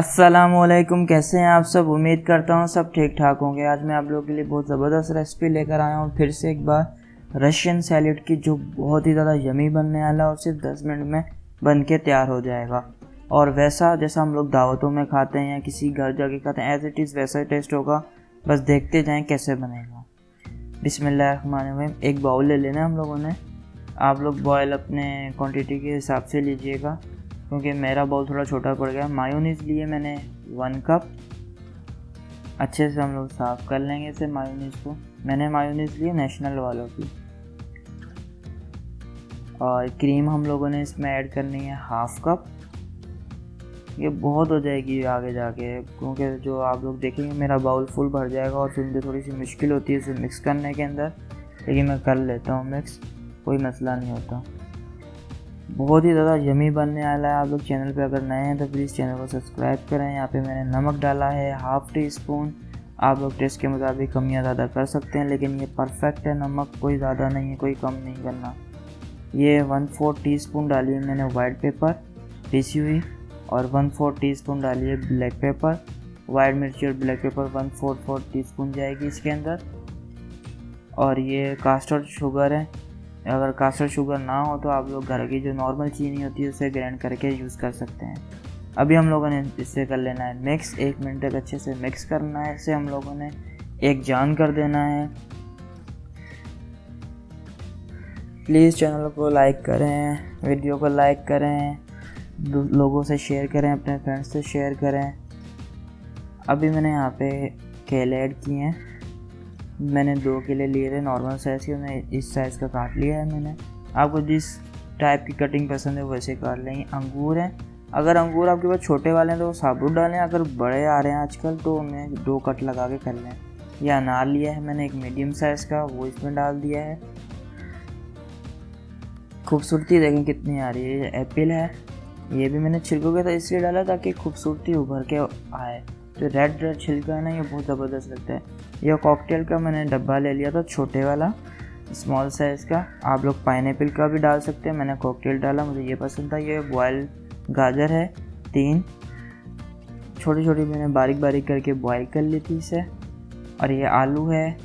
अस्सलामुअलैकुम, कैसे हैं आप सब। उम्मीद करता हूँ सब ठीक ठाक होंगे। आज मैं आप लोगों के लिए बहुत ज़बरदस्त रेसिपी लेकर आया हूँ फिर से एक बार रशियन सैलेड की, जो बहुत ही ज़्यादा यमी बनने वाला है और सिर्फ 10 मिनट में बन के तैयार हो जाएगा। और वैसा जैसा हम लोग दावतों में खाते हैं या किसी घर जाके खाते हैं, एज इट इज़ वैसा ही टेस्ट होगा। बस देखते जाएँ कैसे बनेगा। बिस्मिल्लाहिर्रहमानिर्रहीम। एक बाउल ले लेना हम लोगों ने। आप लोग बॉयल अपने क्वांटिटी के हिसाब से लीजिएगा, क्योंकि मेरा बाउल थोड़ा छोटा पड़ गया। मायोनीज़ लिए मैंने 1 कप। अच्छे से हम लोग साफ़ कर लेंगे इसे मायोनीज़ को। मैंने मायोनीज़ लिए नेशनल वालों की। और क्रीम हम लोगों ने इसमें ऐड करनी है 1/2 कप। ये बहुत हो जाएगी आगे जाके, क्योंकि जो आप लोग देखेंगे मेरा बाउल फुल भर जाएगा और फिर मुझे थोड़ी सी मुश्किल होती है इसे मिक्स करने के अंदर, लेकिन मैं कर लेता हूँ मिक्स, कोई मसला नहीं होता। बहुत ही ज़्यादा यमी बनने वाला है। आप लोग चैनल पे अगर नए हैं तो प्लीज़ चैनल को सब्सक्राइब करें। यहाँ पे मैंने नमक डाला है 1/2 टीस्पून। आप लोग टेस्ट के मुताबिक कम या ज़्यादा कर सकते हैं, लेकिन ये परफेक्ट है नमक, कोई ज़्यादा नहीं है, कोई कम नहीं करना। ये 1/4 टीस्पून डाली है मैंने वाइट पेपर पीसी हुई, और 1/4 टीस्पून डाली है ब्लैक पेपर। वाइट मिर्ची और ब्लैक पेपर 1/4 टीस्पून जाएगी इसके अंदर। और ये कास्टर्ड शुगर है। अगर कास्टर्ड शुगर ना हो तो आप लोग घर की जो नॉर्मल चीनी होती है उसे ग्राइंड करके यूज़ कर सकते हैं। अभी हम लोगों ने इससे कर लेना है मिक्स। 1 मिनट तक अच्छे से मिक्स करना है इसे। हम लोगों ने एक जान कर देना है। प्लीज़ चैनल को लाइक करें, वीडियो को लाइक करें, लोगों से शेयर करें, अपने फ्रेंड्स से शेयर करें। अभी मैंने यहाँ पे केले ऐड किए हैं। मैंने 2 केले लिए थे नॉर्मल साइज़ के, उन्हें इस साइज़ का काट लिया है मैंने। आपको जिस टाइप की कटिंग पसंद है वैसे काट लेंगे। अंगूर हैं, अगर अंगूर आपके पास छोटे वाले हैं तो वो साबुत डालें, अगर बड़े आ रहे हैं आजकल तो उन्हें 2 कट लगा के कर लें। यह अनार लिया है मैंने एक मीडियम साइज़ का, वो इसमें डाल दिया है। खूबसूरती देखें कितनी आ रही है। ये एप्पल है, ये भी मैंने छिलकों के तो इसलिए डाला ताकि खूबसूरती उभर के आए। जो रेड छिलका है ना, ये बहुत ज़बरदस्त लगता है। यह कॉकटेल का मैंने डब्बा ले लिया था, छोटे वाला, स्मॉल साइज़ का। आप लोग पाइनएप्पल का भी डाल सकते हैं, मैंने कॉकटेल डाला, मुझे ये पसंद था। ये बॉयल गाजर है 3, छोटी छोटी मैंने बारीक बारीक करके बॉयल कर ली थी इसे। और ये आलू है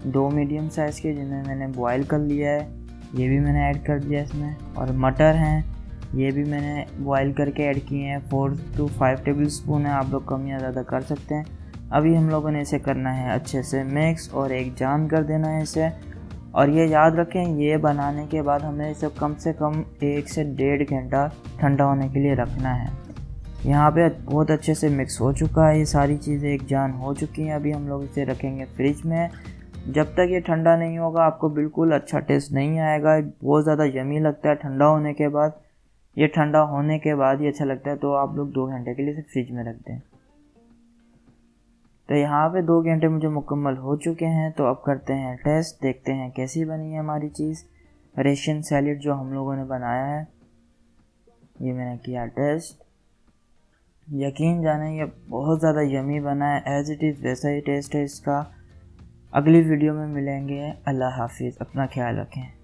2 मीडियम साइज़ के, जिन्हें मैंने बॉयल कर लिया है, ये भी मैंने ऐड कर दिया इसमें। और मटर हैं, ये भी मैंने बॉयल करके ऐड किए हैं। 4 to 5 टेबल स्पून है, आप लोग कम या ज़्यादा कर सकते हैं। अभी हम लोगों ने इसे करना है अच्छे से मिक्स और एक जान कर देना है इसे। और ये याद रखें, ये बनाने के बाद हमें इसे कम से कम 1 से 1.5 घंटा ठंडा होने के लिए रखना है। यहाँ पे बहुत अच्छे से मिक्स हो चुका है, ये सारी चीज़ें एक जान हो चुकी हैं। अभी हम लोग इसे रखेंगे फ्रिज में। जब तक ये ठंडा नहीं होगा आपको बिल्कुल अच्छा टेस्ट नहीं आएगा। बहुत ज़्यादा यमी लगता है ठंडा होने के बाद। ये ठंडा होने के बाद ही अच्छा लगता है, तो आप लोग 2 घंटे के लिए इसे फ्रिज में रख दें। तो यहाँ पे 2 घंटे मुझे मुकम्मल हो चुके हैं। तो अब करते हैं टेस्ट, देखते हैं कैसी बनी है हमारी चीज़ रशियन सैलेड जो हम लोगों ने बनाया है। ये मैंने किया टेस्ट, यकीन जाने ये बहुत ज़्यादा यमी बना है। एज इट इज़ वैसा ही टेस्ट है इसका। अगली वीडियो में मिलेंगे। अल्लाह हाफिज़, अपना ख्याल रखें।